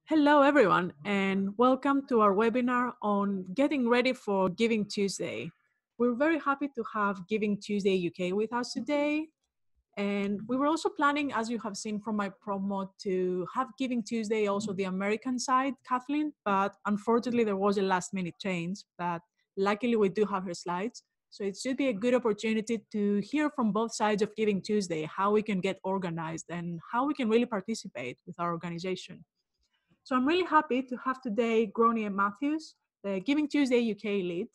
Hello, everyone, and welcome to our webinar on getting ready for Giving Tuesday. We're very happy to have Giving Tuesday UK with us today. And we were also planning, as you have seen from my promo, to have Giving Tuesday also the American side, Kathleen, but unfortunately there was a last minute change, but luckily we do have her slides. So it should be a good opportunity to hear from both sides of Giving Tuesday, how we can get organized and how we can really participate with our organization. So I'm really happy to have today Gronia Matthews, the Giving Tuesday UK lead.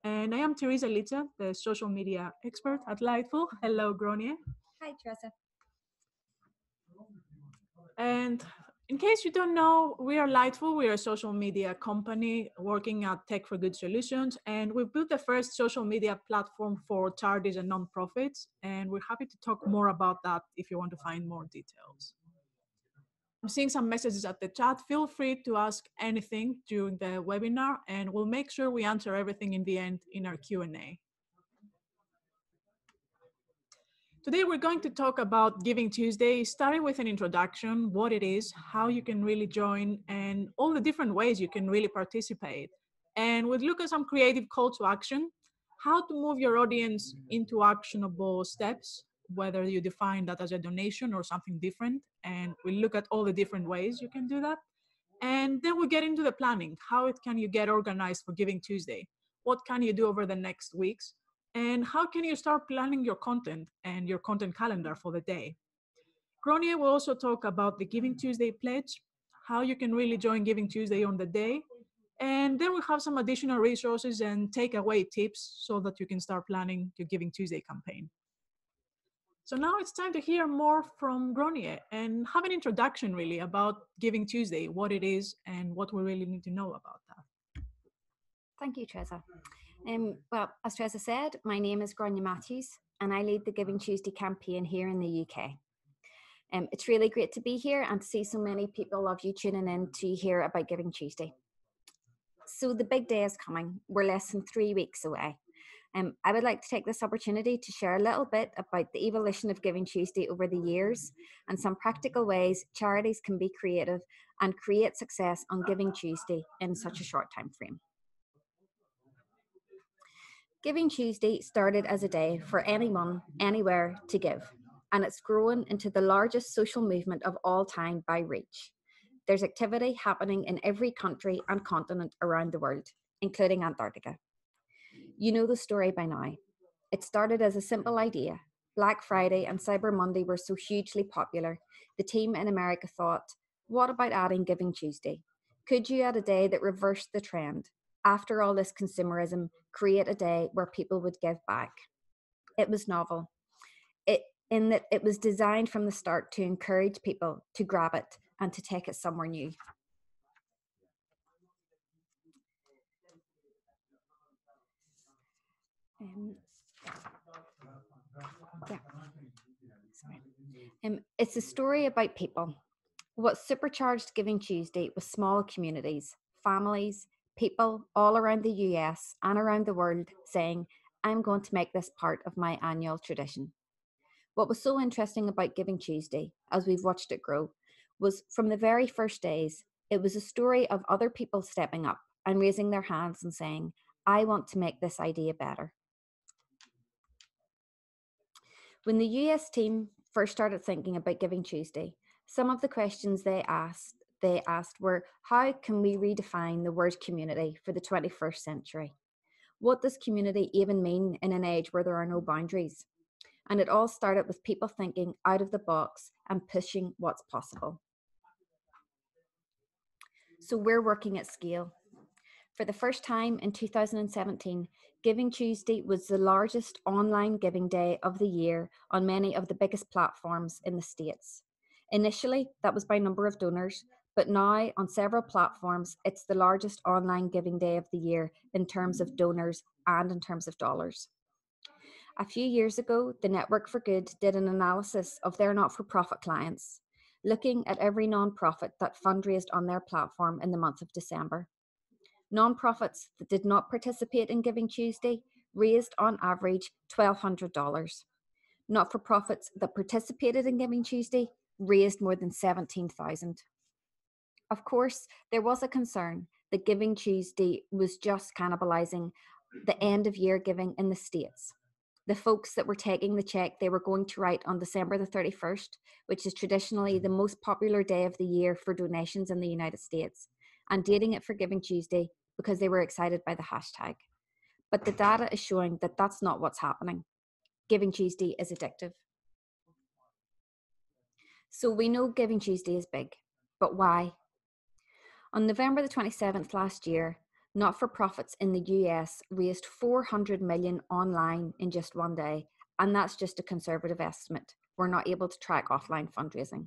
And I am Teresa Litza, the social media expert at Lightful. Hello, Gronia. Hi, Teresa. And in case you don't know, we are Lightful. We are a social media company working at Tech for Good Solutions. And we've built the first social media platform for charities and nonprofits. And we're happy to talk more about that if you want to find more details. I'm seeing some messages at the chat. Feel free to ask anything during the webinar, and we'll make sure we answer everything in the end in our Q&A. Today, we're going to talk about Giving Tuesday, starting with an introduction, what it is, how you can really join, and all the different ways you can really participate. And we'll look at some creative call to action, how to move your audience into actionable steps, whether you define that as a donation or something different. And we'll look at all the different ways you can do that. And then we'll get into the planning. How can you get organized for Giving Tuesday? What can you do over the next weeks? And how can you start planning your content and your content calendar for the day? Gronia will also talk about the Giving Tuesday pledge, how you can really join Giving Tuesday on the day. And then we'll have some additional resources and takeaway tips so that you can start planning your Giving Tuesday campaign. So now it's time to hear more from Gronie and have an introduction really about Giving Tuesday, what it is and what we really need to know about that. Thank you, Teresa. Well, as Teresa said, my name is Grania Matthews and I lead the Giving Tuesday campaign here in the UK. It's really great to be here and to see so many people of you tuning in to hear about Giving Tuesday. So the big day is coming. We're less than 3 weeks away. I would like to take this opportunity to share a little bit about the evolution of Giving Tuesday over the years and some practical ways charities can be creative and create success on Giving Tuesday in such a short time frame. Giving Tuesday started as a day for anyone, anywhere to give, and it's grown into the largest social movement of all time by reach. There's activity happening in every country and continent around the world, including Antarctica. You know the story by now. It started as a simple idea. Black Friday and Cyber Monday were so hugely popular, the team in America thought, what about adding Giving Tuesday? Could you add a day that reversed the trend? After all this consumerism, create a day where people would give back. It was novel, in that it was designed from the start to encourage people to grab it and to take it somewhere new. It's a story about people. What supercharged Giving Tuesday was small communities, families, people all around the US and around the world saying, I'm going to make this part of my annual tradition. What was so interesting about Giving Tuesday, as we've watched it grow, was from the very first days, it was a story of other people stepping up and raising their hands and saying, I want to make this idea better. When the US team first started thinking about Giving Tuesday, some of the questions they asked were, how can we redefine the word community for the 21st century? What does community even mean in an age where there are no boundaries? And it all started with people thinking out of the box and pushing what's possible. So we're working at scale. For the first time in 2017, Giving Tuesday was the largest online giving day of the year on many of the biggest platforms in the States. Initially, that was by number of donors, but now on several platforms, it's the largest online giving day of the year in terms of donors and in terms of dollars. A few years ago, the Network for Good did an analysis of their not-for-profit clients, looking at every nonprofit that fundraised on their platform in the month of December. Nonprofits that did not participate in Giving Tuesday raised on average $1,200. Not-for-profits that participated in Giving Tuesday raised more than $17,000. Of course, there was a concern that Giving Tuesday was just cannibalizing the end of year giving in the States. The folks that were taking the check they were going to write on December the 31st, which is traditionally the most popular day of the year for donations in the United States, and dating it for Giving Tuesday because they were excited by the hashtag. But the data is showing that that's not what's happening. Giving Tuesday is addictive. So we know Giving Tuesday is big, but why? On November the 27th last year, not-for-profits in the US raised 400 million online in just one day, and that's just a conservative estimate. We're not able to track offline fundraising.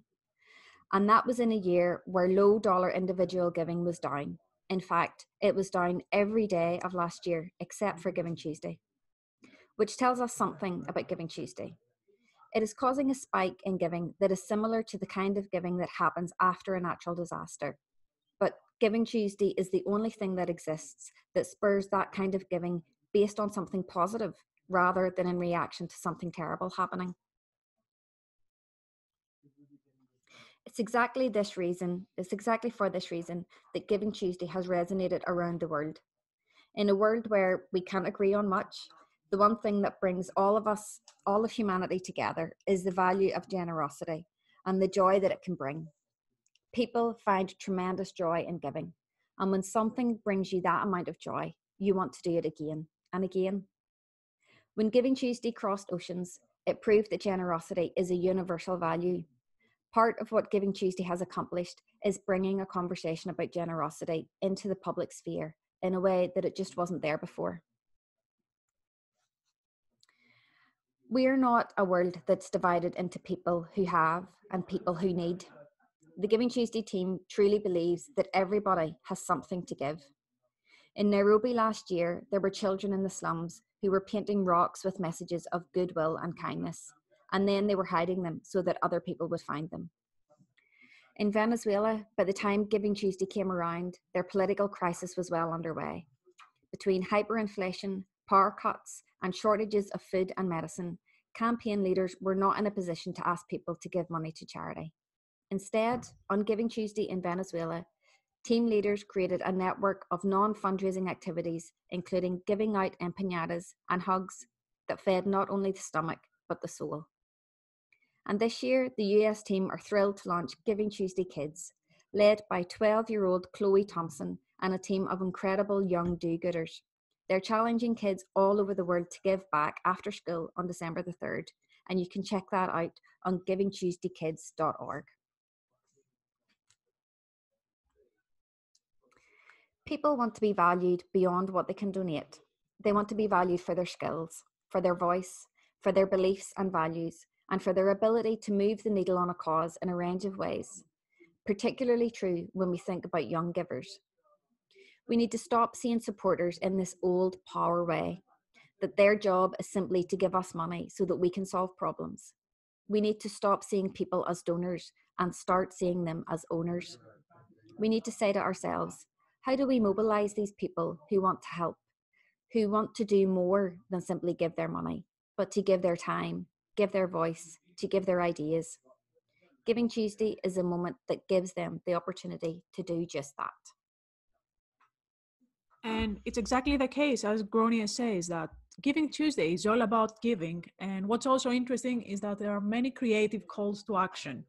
And that was in a year where low dollar individual giving was down. In fact, it was down every day of last year except for Giving Tuesday, which tells us something about Giving Tuesday. It is causing a spike in giving that is similar to the kind of giving that happens after a natural disaster. But Giving Tuesday is the only thing that exists that spurs that kind of giving based on something positive rather than in reaction to something terrible happening. It's exactly for this reason that Giving Tuesday has resonated around the world. In a world where we can't agree on much, the one thing that brings all of humanity together is the value of generosity and the joy that it can bring. People find tremendous joy in giving. And when something brings you that amount of joy, you want to do it again and again. When Giving Tuesday crossed oceans, it proved that generosity is a universal value. Part of what Giving Tuesday has accomplished is bringing a conversation about generosity into the public sphere in a way that it just wasn't there before. We are not a world that's divided into people who have and people who need. The Giving Tuesday team truly believes that everybody has something to give. In Nairobi last year, there were children in the slums who were painting rocks with messages of goodwill and kindness, and then they were hiding them so that other people would find them. In Venezuela, by the time Giving Tuesday came around, their political crisis was well underway. Between hyperinflation, power cuts, and shortages of food and medicine, campaign leaders were not in a position to ask people to give money to charity. Instead, on Giving Tuesday in Venezuela, team leaders created a network of non-fundraising activities, including giving out empanadas and hugs that fed not only the stomach, but the soul. And this year, the US team are thrilled to launch Giving Tuesday Kids, led by 12-year-old Chloe Thompson and a team of incredible young do-gooders. They're challenging kids all over the world to give back after school on December the 3rd, and you can check that out on givingtuesdaykids.org. People want to be valued beyond what they can donate. They want to be valued for their skills, for their voice, for their beliefs and values, and for their ability to move the needle on a cause in a range of ways. Particularly true when we think about young givers. We need to stop seeing supporters in this old power way, that their job is simply to give us money so that we can solve problems. We need to stop seeing people as donors and start seeing them as owners. We need to say to ourselves, how do we mobilize these people who want to help, who want to do more than simply give their money, but to give their time, give their voice, to give their ideas? Giving Tuesday is a moment that gives them the opportunity to do just that. And it's exactly the case, as Gronia says, that Giving Tuesday is all about giving. And what's also interesting is that there are many creative calls to action.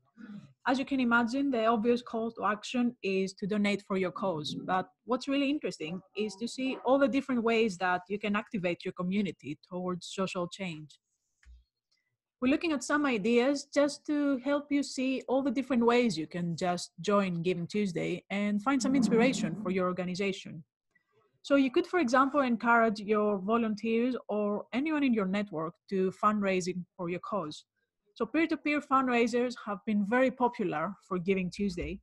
As you can imagine, the obvious call to action is to donate for your cause. But what's really interesting is to see all the different ways that you can activate your community towards social change. We're looking at some ideas just to help you see all the different ways you can just join Giving Tuesday and find some inspiration for your organization. So you could, for example, encourage your volunteers or anyone in your network to fundraising for your cause. So peer-to-peer fundraisers have been very popular for Giving Tuesday,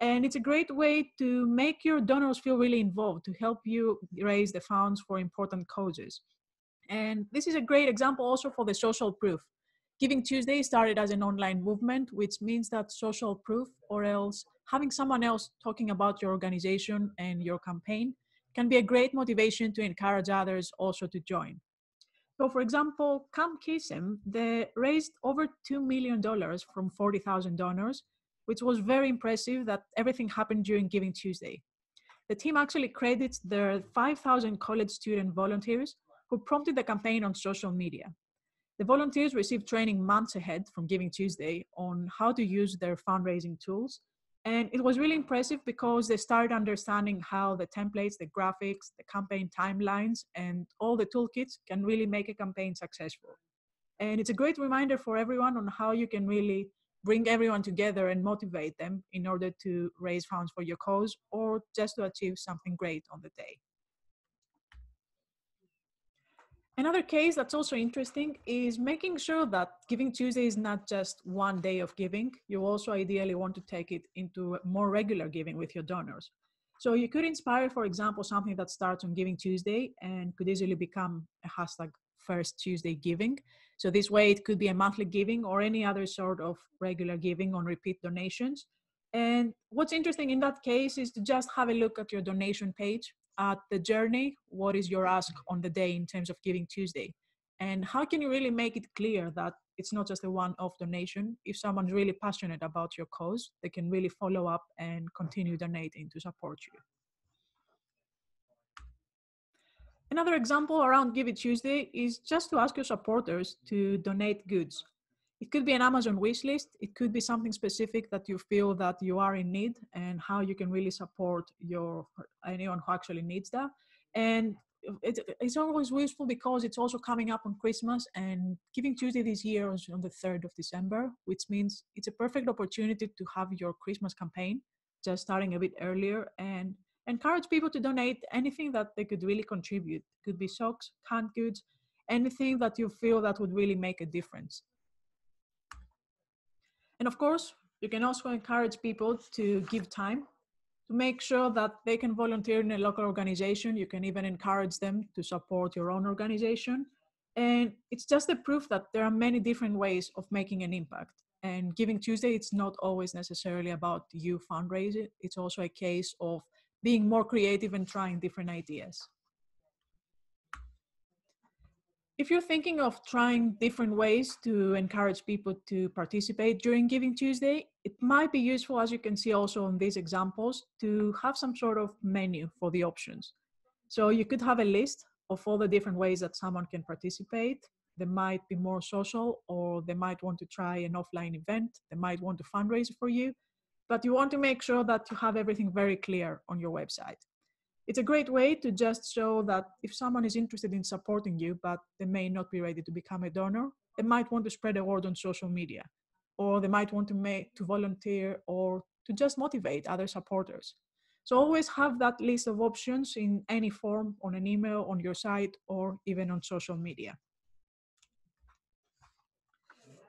and it's a great way to make your donors feel really involved to help you raise the funds for important causes. And this is a great example also for the social proof. Giving Tuesday started as an online movement, which means that social proof, or else having someone else talking about your organization and your campaign, can be a great motivation to encourage others also to join. So for example, Camp Kisem, they raised over $2 million from 40,000 donors, which was very impressive that everything happened during Giving Tuesday. The team actually credits their 5,000 college student volunteers who prompted the campaign on social media. The volunteers received training months ahead from Giving Tuesday on how to use their fundraising tools. And it was really impressive because they started understanding how the templates, the graphics, the campaign timelines, and all the toolkits can really make a campaign successful. And it's a great reminder for everyone on how you can really bring everyone together and motivate them in order to raise funds for your cause or just to achieve something great on the day. Another case that's also interesting is making sure that Giving Tuesday is not just one day of giving. You also ideally want to take it into more regular giving with your donors. So you could inspire, for example, something that starts on Giving Tuesday and could easily become a hashtag First Tuesday Giving. So this way it could be a monthly giving or any other sort of regular giving on repeat donations. And what's interesting in that case is to just have a look at your donation page, at the journey, what is your ask on the day in terms of Giving Tuesday? And how can you really make it clear that it's not just a one-off donation? If someone's really passionate about your cause, they can really follow up and continue donating to support you. Another example around Give It Tuesday is just to ask your supporters to donate goods. It could be an Amazon wish list. It could be something specific that you feel that you are in need and how you can really support anyone who actually needs that. And it's always useful because it's also coming up on Christmas, and Giving Tuesday this year is on the 3rd of December, which means it's a perfect opportunity to have your Christmas campaign just starting a bit earlier and encourage people to donate anything that they could really contribute. It could be socks, canned goods, anything that you feel that would really make a difference. And of course, you can also encourage people to give time to make sure that they can volunteer in a local organization. You can even encourage them to support your own organization. And it's just a proof that there are many different ways of making an impact. And Giving Tuesday, it's not always necessarily about you fundraising. It's also a case of being more creative and trying different ideas. If you're thinking of trying different ways to encourage people to participate during Giving Tuesday, it might be useful, as you can see also in these examples, to have some sort of menu for the options. So you could have a list of all the different ways that someone can participate. They might be more social, or they might want to try an offline event. They might want to fundraise for you, but you want to make sure that you have everything very clear on your website. It's a great way to just show that if someone is interested in supporting you, but they may not be ready to become a donor, they might want to spread a word on social media, or they might want to volunteer or to just motivate other supporters. So always have that list of options in any form, on an email, on your site, or even on social media.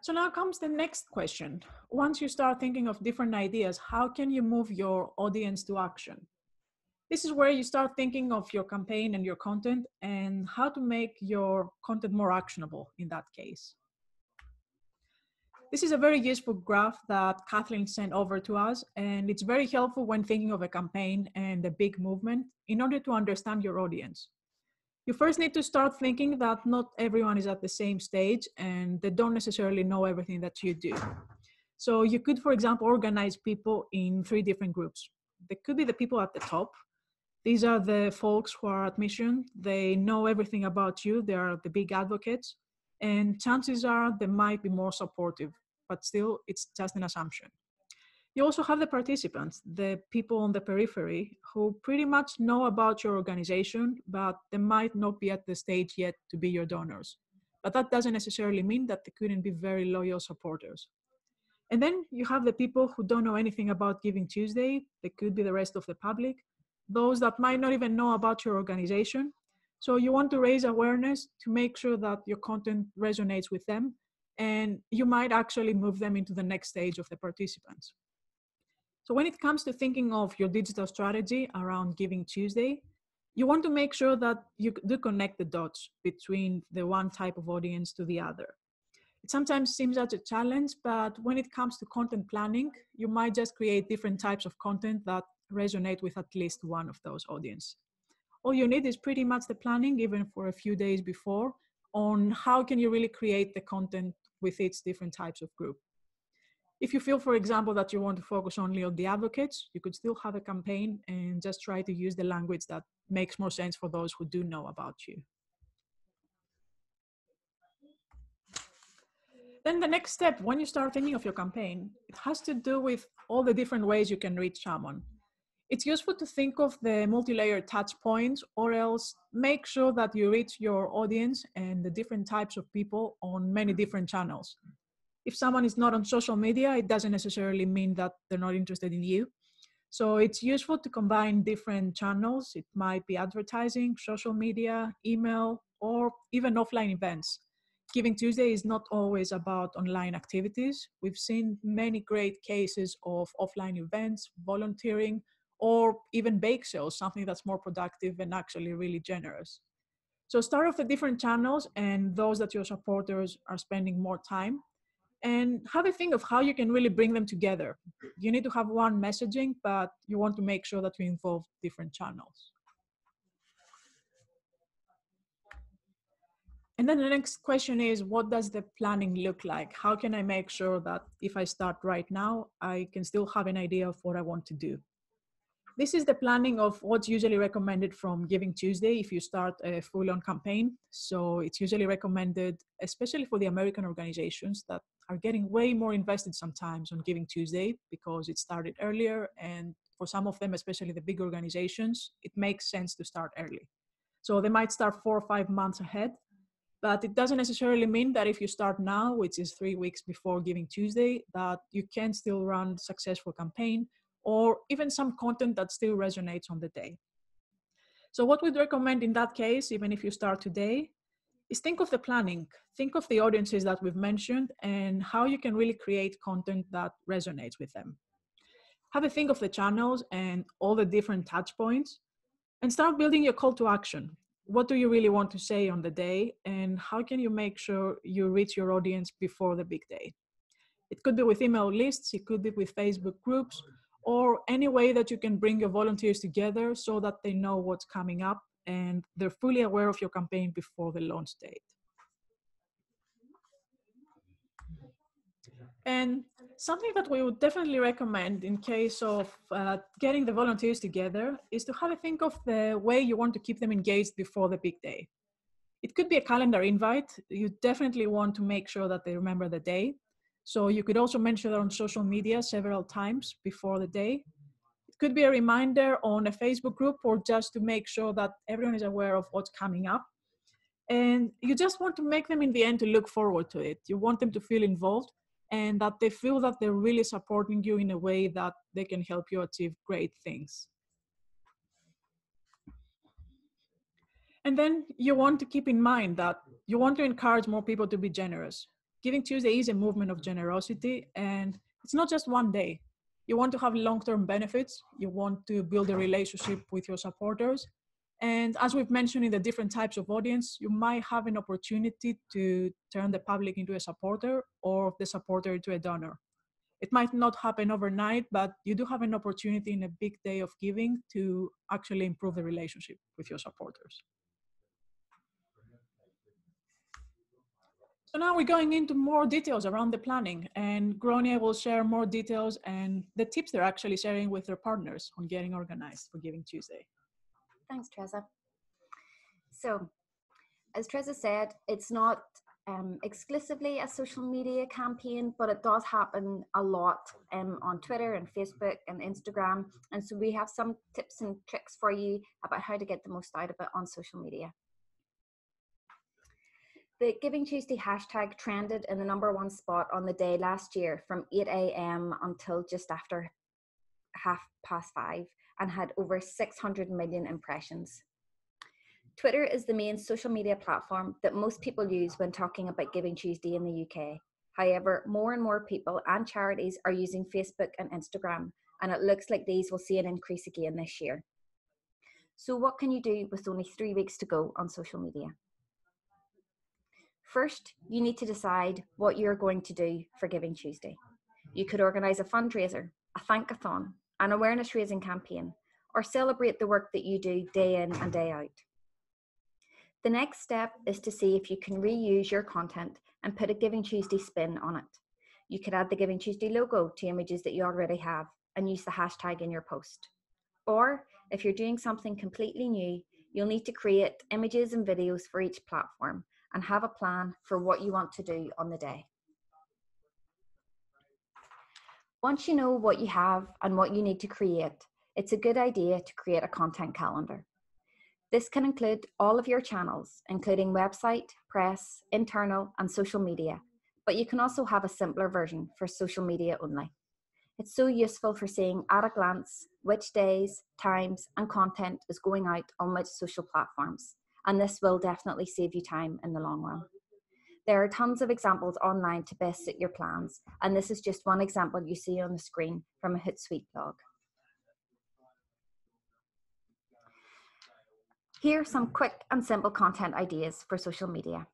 So now comes the next question. Once you start thinking of different ideas, how can you move your audience to action? This is where you start thinking of your campaign and your content and how to make your content more actionable in that case. This is a very useful graph that Kathleen sent over to us, and it's very helpful when thinking of a campaign and a big movement in order to understand your audience. You first need to start thinking that not everyone is at the same stage and they don't necessarily know everything that you do. So you could, for example, organize people in 3 different groups. There could be the people at the top. These are the folks who are at mission. They know everything about you. They are the big advocates. And chances are they might be more supportive, but still it's just an assumption. You also have the participants, the people on the periphery who pretty much know about your organization, but they might not be at the stage yet to be your donors. But that doesn't necessarily mean that they couldn't be very loyal supporters. And then you have the people who don't know anything about Giving Tuesday. They could be the rest of the public, those that might not even know about your organization. So you want to raise awareness to make sure that your content resonates with them, and you might actually move them into the next stage of the participants. So when it comes to thinking of your digital strategy around Giving Tuesday, you want to make sure that you do connect the dots between the one type of audience to the other. It sometimes seems as a challenge, but when it comes to content planning, you might just create different types of content that resonate with at least one of those audience. All you need is pretty much the planning, even for a few days before, on how can you really create the content with its different types of group. If you feel, for example, that you want to focus only on the advocates, you could still have a campaign and just try to use the language that makes more sense for those who do know about you. Then the next step, when you start thinking of your campaign, it has to do with all the different ways you can reach someone. It's useful to think of the multi-layer touch points, or else make sure that you reach your audience and the different types of people on many different channels. If someone is not on social media, it doesn't necessarily mean that they're not interested in you. So it's useful to combine different channels. It might be advertising, social media, email, or even offline events. Giving Tuesday is not always about online activities. We've seen many great cases of offline events, volunteering, or even bake sales, something that's more productive and actually really generous. So start off the different channels and those that your supporters are spending more time, and have a think of how you can really bring them together. You need to have one messaging, but you want to make sure that you involve different channels. And then the next question is, what does the planning look like? How can I make sure that if I start right now, I can still have an idea of what I want to do? This is the planning of what's usually recommended from Giving Tuesday if you start a full-on campaign. So it's usually recommended, especially for the American organizations that are getting way more invested sometimes on Giving Tuesday because it started earlier. And for some of them, especially the big organizations, it makes sense to start early. So they might start 4 or 5 months ahead, but it doesn't necessarily mean that if you start now, which is 3 weeks before Giving Tuesday, that you can still run a successful campaign or even some content that still resonates on the day. So what we'd recommend in that case, even if you start today, is think of the planning, think of the audiences that we've mentioned and how you can really create content that resonates with them. Have a think of the channels and all the different touch points and start building your call to action. What do you really want to say on the day and how can you make sure you reach your audience before the big day? It could be with email lists, it could be with Facebook groups, or any way that you can bring your volunteers together so that they know what's coming up and they're fully aware of your campaign before the launch date. And something that we would definitely recommend in case of getting the volunteers together is to have a think of the way you want to keep them engaged before the big day. It could be a calendar invite. You definitely want to make sure that they remember the day. So you could also mention it on social media several times before the day. It could be a reminder on a Facebook group or just to make sure that everyone is aware of what's coming up. And you just want to make them in the end to look forward to it. You want them to feel involved and that they feel that they're really supporting you in a way that they can help you achieve great things. And then you want to keep in mind that you want to encourage more people to be generous. Giving Tuesday is a movement of generosity, and it's not just one day. You want to have long-term benefits. You want to build a relationship with your supporters. And as we've mentioned in the different types of audience, you might have an opportunity to turn the public into a supporter or the supporter into a donor. It might not happen overnight, but you do have an opportunity in a big day of giving to actually improve the relationship with your supporters. So now we're going into more details around the planning, and Gronia will share more details and the tips they're actually sharing with their partners on getting organized for Giving Tuesday. Thanks, Treza. So, as Treza said, it's not exclusively a social media campaign, but it does happen a lot on Twitter and Facebook and Instagram. And so we have some tips and tricks for you about how to get the most out of it on social media. The Giving Tuesday hashtag trended in the #1 spot on the day last year from 8 a.m. until just after 5:30 and had over 600 million impressions. Twitter is the main social media platform that most people use when talking about Giving Tuesday in the UK. However, more and more people and charities are using Facebook and Instagram, and it looks like these will see an increase again this year. So what can you do with only 3 weeks to go on social media? First, you need to decide what you're going to do for Giving Tuesday. You could organise a fundraiser, a thankathon, an awareness raising campaign, or celebrate the work that you do day in and day out. The next step is to see if you can reuse your content and put a Giving Tuesday spin on it. You could add the Giving Tuesday logo to images that you already have and use the hashtag in your post. Or if you're doing something completely new, you'll need to create images and videos for each platform and have a plan for what you want to do on the day. Once you know what you have and what you need to create, it's a good idea to create a content calendar. This can include all of your channels, including website, press, internal, and social media, but you can also have a simpler version for social media only. It's so useful for seeing at a glance which days, times, and content is going out on which social platforms, and this will definitely save you time in the long run. There are tons of examples online to best suit your plans, and this is just one example you see on the screen from a Hootsuite blog. Here are some quick and simple content ideas for social media.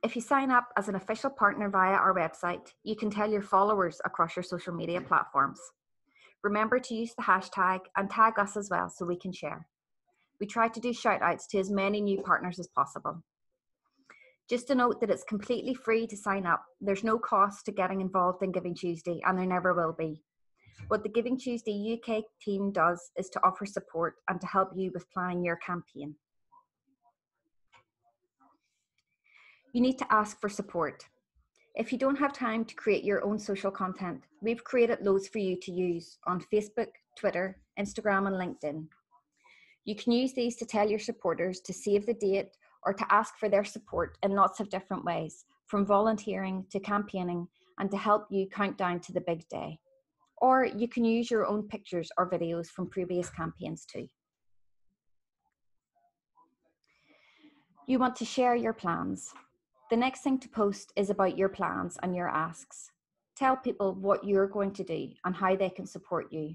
If you sign up as an official partner via our website, you can tell your followers across your social media platforms. Remember to use the hashtag and tag us as well so we can share. We try to do shout outs to as many new partners as possible. Just a note that it's completely free to sign up. There's no cost to getting involved in Giving Tuesday, and there never will be. What the Giving Tuesday UK team does is to offer support and to help you with planning your campaign. You need to ask for support. If you don't have time to create your own social content, we've created loads for you to use on Facebook, Twitter, Instagram, and LinkedIn. You can use these to tell your supporters to save the date or to ask for their support in lots of different ways, from volunteering to campaigning, and to help you count down to the big day. Or you can use your own pictures or videos from previous campaigns too. You want to share your plans. The next thing to post is about your plans and your asks. Tell people what you're going to do and how they can support you.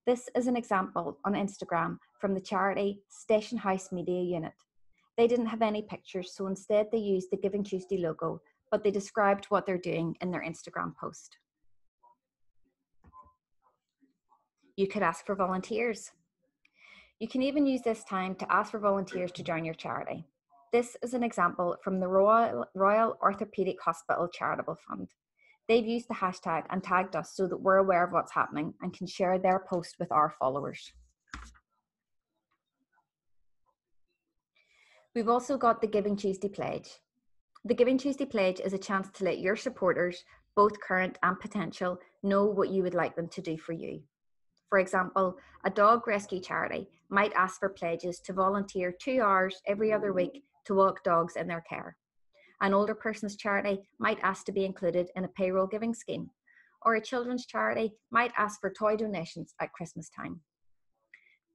This is an example on Instagram from the charity Station House Media Unit. They didn't have any pictures, so instead they used the Giving Tuesday logo, but they described what they're doing in their Instagram post. You could ask for volunteers. You can even use this time to ask for volunteers to join your charity. This is an example from the Royal Orthopaedic Hospital Charitable Fund. They've used the hashtag and tagged us so that we're aware of what's happening and can share their post with our followers. We've also got the Giving Tuesday Pledge. The Giving Tuesday Pledge is a chance to let your supporters, both current and potential, know what you would like them to do for you. For example, a dog rescue charity might ask for pledges to volunteer 2 hours every other week to walk dogs in their care. An older person's charity might ask to be included in a payroll giving scheme, or a children's charity might ask for toy donations at Christmas time.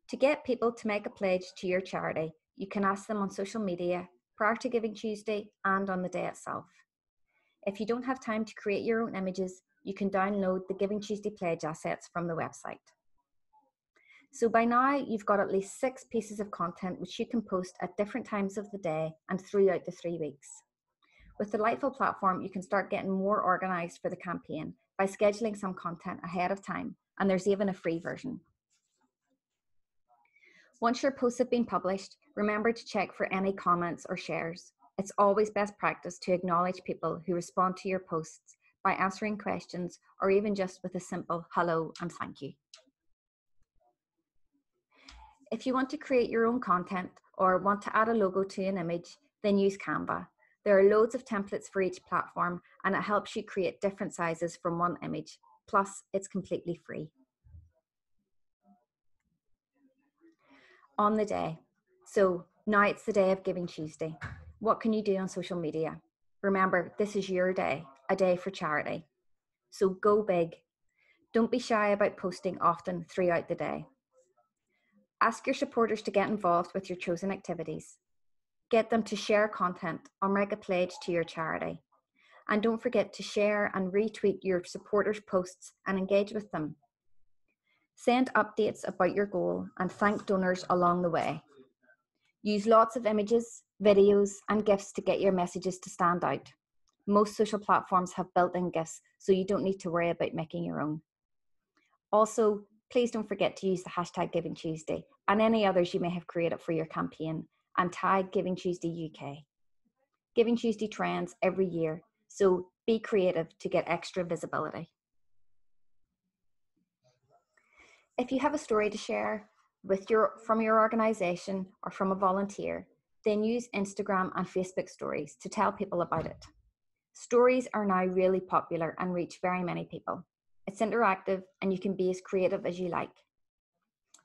To get people to make a pledge to your charity, you can ask them on social media prior to Giving Tuesday and on the day itself. If you don't have time to create your own images, you can download the Giving Tuesday pledge assets from the website. So by now, you've got at least 6 pieces of content which you can post at different times of the day and throughout the 3 weeks. With the Lightful platform, you can start getting more organized for the campaign by scheduling some content ahead of time, and there's even a free version. Once your posts have been published, remember to check for any comments or shares. It's always best practice to acknowledge people who respond to your posts by answering questions or even just with a simple hello and thank you. If you want to create your own content or want to add a logo to an image, then use Canva. There are loads of templates for each platform, and it helps you create different sizes from one image. Plus, it's completely free. On the day. So now it's the day of Giving Tuesday. What can you do on social media? Remember, this is your day, a day for charity. So go big. Don't be shy about posting often throughout the day. Ask your supporters to get involved with your chosen activities. Get them to share content or make a pledge to your charity. And don't forget to share and retweet your supporters' posts and engage with them. Send updates about your goal and thank donors along the way. Use lots of images, videos, and GIFs to get your messages to stand out. Most social platforms have built-in GIFs, so you don't need to worry about making your own. Also, please don't forget to use the hashtag Giving Tuesday and any others you may have created for your campaign, and tag Giving Tuesday UK. Giving Tuesday trends every year, so Be creative to get extra visibility. If you have a story to share from your organization or from a volunteer, then use Instagram and Facebook stories to tell people about it. Stories are now really popular and reach very many people. It's interactive and you can be as creative as you like.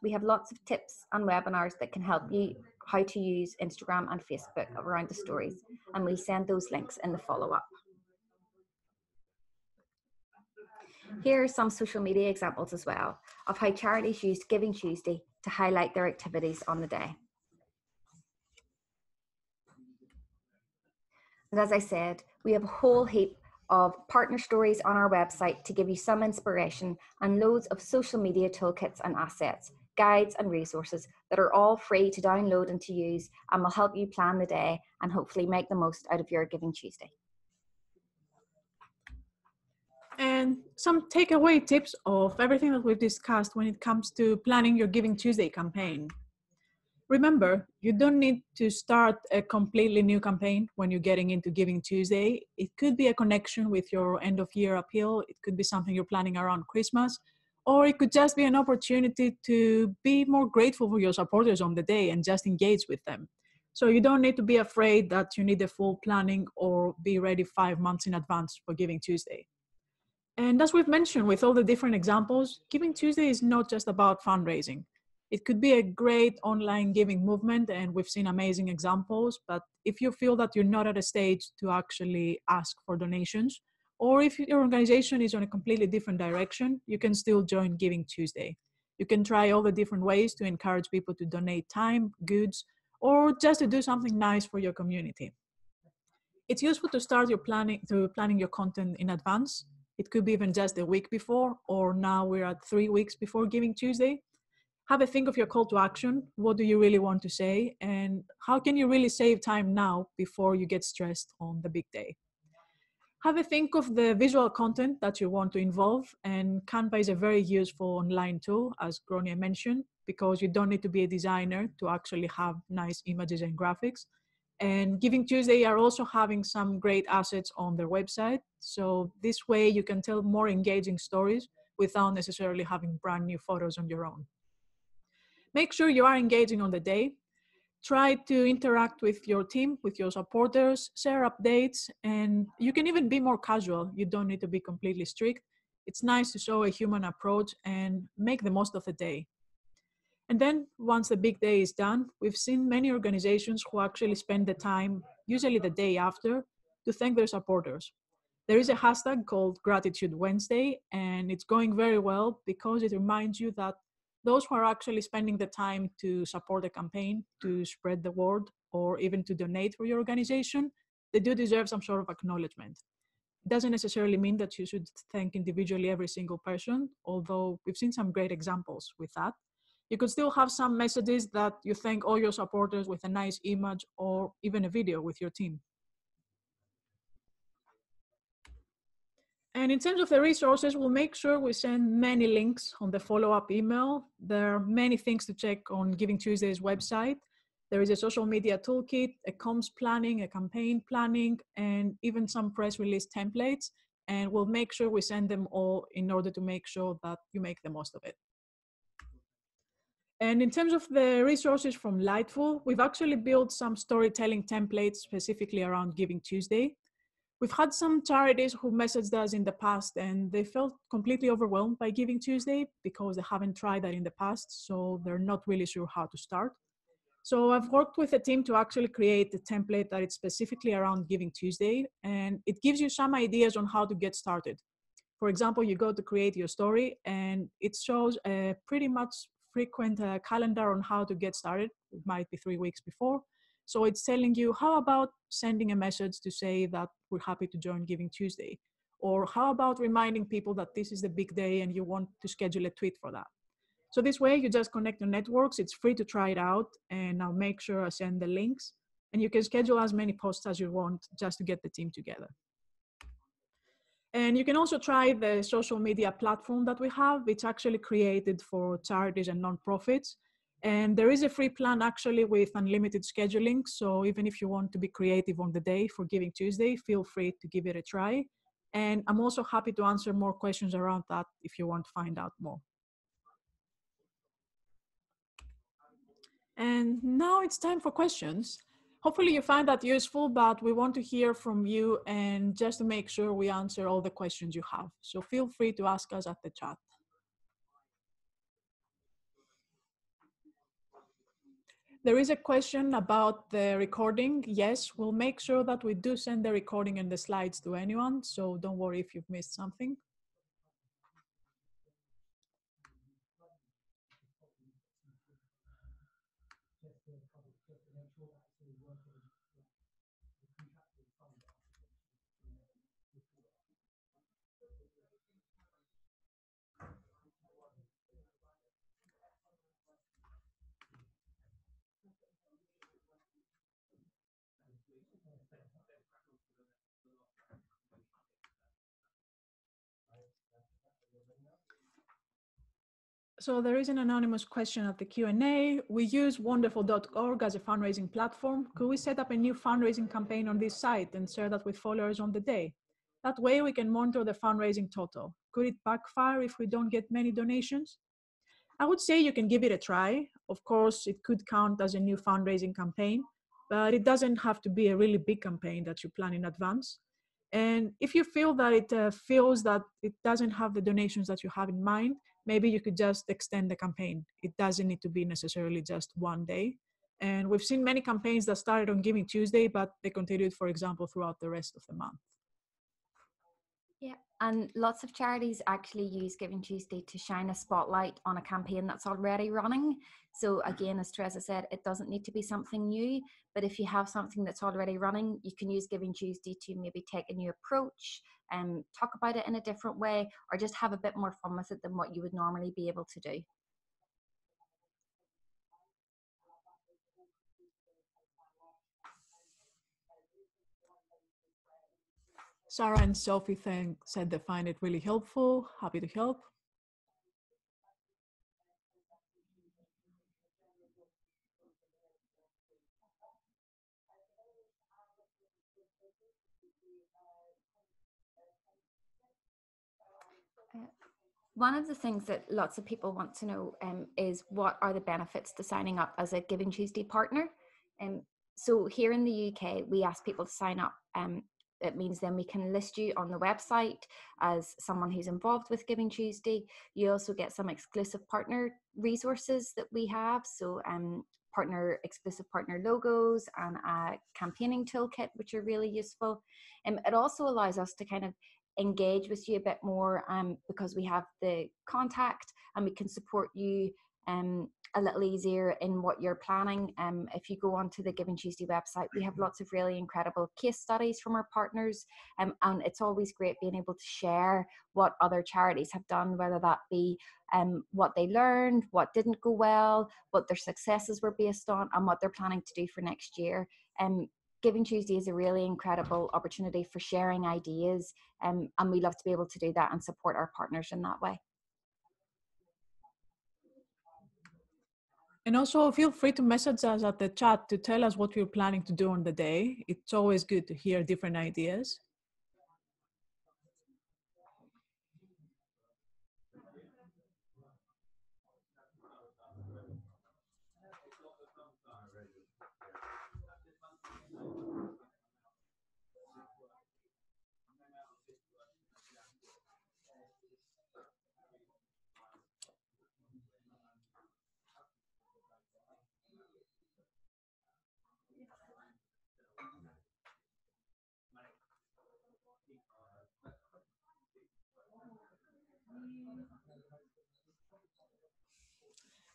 We have lots of tips and webinars that can help you how to use Instagram and Facebook around the stories, and we send those links in the follow-up. Here are some social media examples as well of how charities used Giving Tuesday to highlight their activities on the day. And as I said, we have a whole heap of partner stories on our website to give you some inspiration, and loads of social media toolkits and assets, guides and resources that are all free to download and to use, and will help you plan the day and hopefully make the most out of your Giving Tuesday. And some takeaway tips of everything that we've discussed when it comes to planning your Giving Tuesday campaign. Remember, you don't need to start a completely new campaign when you're getting into Giving Tuesday. It could be a connection with your end of year appeal. It could be something you're planning around Christmas, or it could just be an opportunity to be more grateful for your supporters on the day and just engage with them. So you don't need to be afraid that you need a full planning or be ready 5 months in advance for Giving Tuesday. And as we've mentioned with all the different examples, Giving Tuesday is not just about fundraising. It could be a great online giving movement, and we've seen amazing examples, but if you feel that you're not at a stage to actually ask for donations, or if your organization is on a completely different direction, you can still join Giving Tuesday. You can try all the different ways to encourage people to donate time, goods, or just to do something nice for your community. It's useful to start planning your content in advance. It could be even just a week before, or now we're at 3 weeks before Giving Tuesday. Have a think of your call to action. What do you really want to say? And how can you really save time now before you get stressed on the big day? Have a think of the visual content that you want to involve. And Canva is a very useful online tool, as Gronia mentioned, because you don't need to be a designer to actually have nice images and graphics. And Giving Tuesday are also having some great assets on their website. So this way you can tell more engaging stories without necessarily having brand new photos on your own. Make sure you are engaging on the day. Try to interact with your team, with your supporters, share updates, and you can even be more casual. You don't need to be completely strict. It's nice to show a human approach and make the most of the day. And then once the big day is done, we've seen many organizations who actually spend the time, usually the day after, to thank their supporters. There is a hashtag called Gratitude Wednesday, and it's going very well because it reminds you that those who are actually spending the time to support the campaign, to spread the word, or even to donate for your organization, they do deserve some sort of acknowledgement. It doesn't necessarily mean that you should thank individually every single person, although we've seen some great examples with that. You could still have some messages that you thank all your supporters with a nice image or even a video with your team. And in terms of the resources, we'll make sure we send many links on the follow-up email. There are many things to check on Giving Tuesday's website. There is a social media toolkit, a comms planning, a campaign planning, and even some press release templates. And we'll make sure we send them all in order to make sure that you make the most of it. And in terms of the resources from Lightful, we've actually built some storytelling templates specifically around Giving Tuesday. We've had some charities who messaged us in the past and they felt completely overwhelmed by Giving Tuesday because they haven't tried that in the past, so they're not really sure how to start. So I've worked with a team to actually create a template that is specifically around Giving Tuesday, and it gives you some ideas on how to get started. For example, you go to create your story and it shows a pretty much frequent calendar on how to get started. It might be 3 weeks before. So it's telling you, how about sending a message to say that we're happy to join Giving Tuesday? Or how about reminding people that this is the big day and you want to schedule a tweet for that? So this way you just connect your networks. It's free to try it out, and I'll make sure I send the links, and you can schedule as many posts as you want just to get the team together. And you can also try the social media platform that we have. It's actually created for charities and nonprofits. And there is a free plan actually with unlimited scheduling. So even if you want to be creative on the day for Giving Tuesday, feel free to give it a try. And I'm also happy to answer more questions around that if you want to find out more. And now it's time for questions. Hopefully you find that useful, but we want to hear from you and just to make sure we answer all the questions you have. So feel free to ask us at the chat. There is a question about the recording. Yes, we'll make sure that we do send the recording and the slides to anyone, so don't worry if you've missed something. So there is an anonymous question at the Q&A. We use wonderful.org as a fundraising platform. Could we set up a new fundraising campaign on this site and share that with followers on the day? That way we can monitor the fundraising total. Could it backfire if we don't get many donations? I would say you can give it a try. Of course, it could count as a new fundraising campaign, but it doesn't have to be a really big campaign that you plan in advance. And if you feel that it feels that it doesn't have the donations that you have in mind, maybe you could just extend the campaign. It doesn't need to be necessarily just one day. And we've seen many campaigns that started on Giving Tuesday, but they continued, for example, throughout the rest of the month. Yeah, and lots of charities actually use Giving Tuesday to shine a spotlight on a campaign that's already running. So again, as Teresa said, it doesn't need to be something new, but if you have something that's already running, you can use Giving Tuesday to maybe take a new approach and talk about it in a different way, or just have a bit more fun with it than what you would normally be able to do. Sarah and Sophie said they find it really helpful. Happy to help. One of the things that lots of people want to know is what are the benefits to signing up as a Giving Tuesday partner. So here in the UK, we ask people to sign up. It means then we can list you on the website as someone who's involved with Giving Tuesday. You also get some exclusive partner resources that we have. So exclusive partner logos and a campaigning toolkit, which are really useful. It also allows us to kind of engage with you a bit more because we have the contact and we can support you a little easier in what you're planning. If you go onto the Giving Tuesday website, we have lots of really incredible case studies from our partners, and it's always great being able to share what other charities have done, whether that be what they learned, what didn't go well, what their successes were based on, and what they're planning to do for next year. Giving Tuesday is a really incredible opportunity for sharing ideas, and we love to be able to do that and support our partners in that way. And also feel free to message us at the chat to tell us what you're planning to do on the day. It's always good to hear different ideas.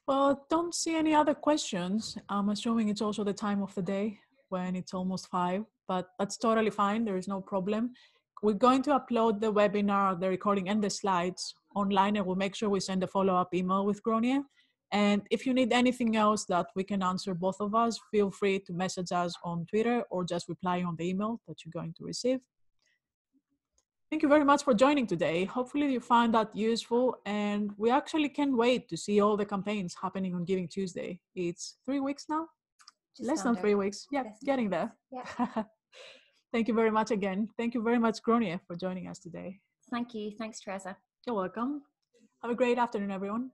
Well, don't see any other questions. I'm assuming it's also the time of the day when it's almost 5, but that's totally fine. There is no problem. We're going to upload the webinar, the recording and the slides online, and we'll make sure we send a follow-up email with Gronia. And if you need anything else that we can answer both of us, feel free to message us on Twitter or just reply on the email that you're going to receive. Thank you very much for joining today. Hopefully you find that useful, and we actually can't wait to see all the campaigns happening on Giving Tuesday. It's 3 weeks now? Just Less than 3 weeks. Yeah, getting there. Yeah. Thank you very much again. Thank you very much, Gronia, for joining us today. Thank you. Thanks, Teresa. You're welcome. Have a great afternoon, everyone.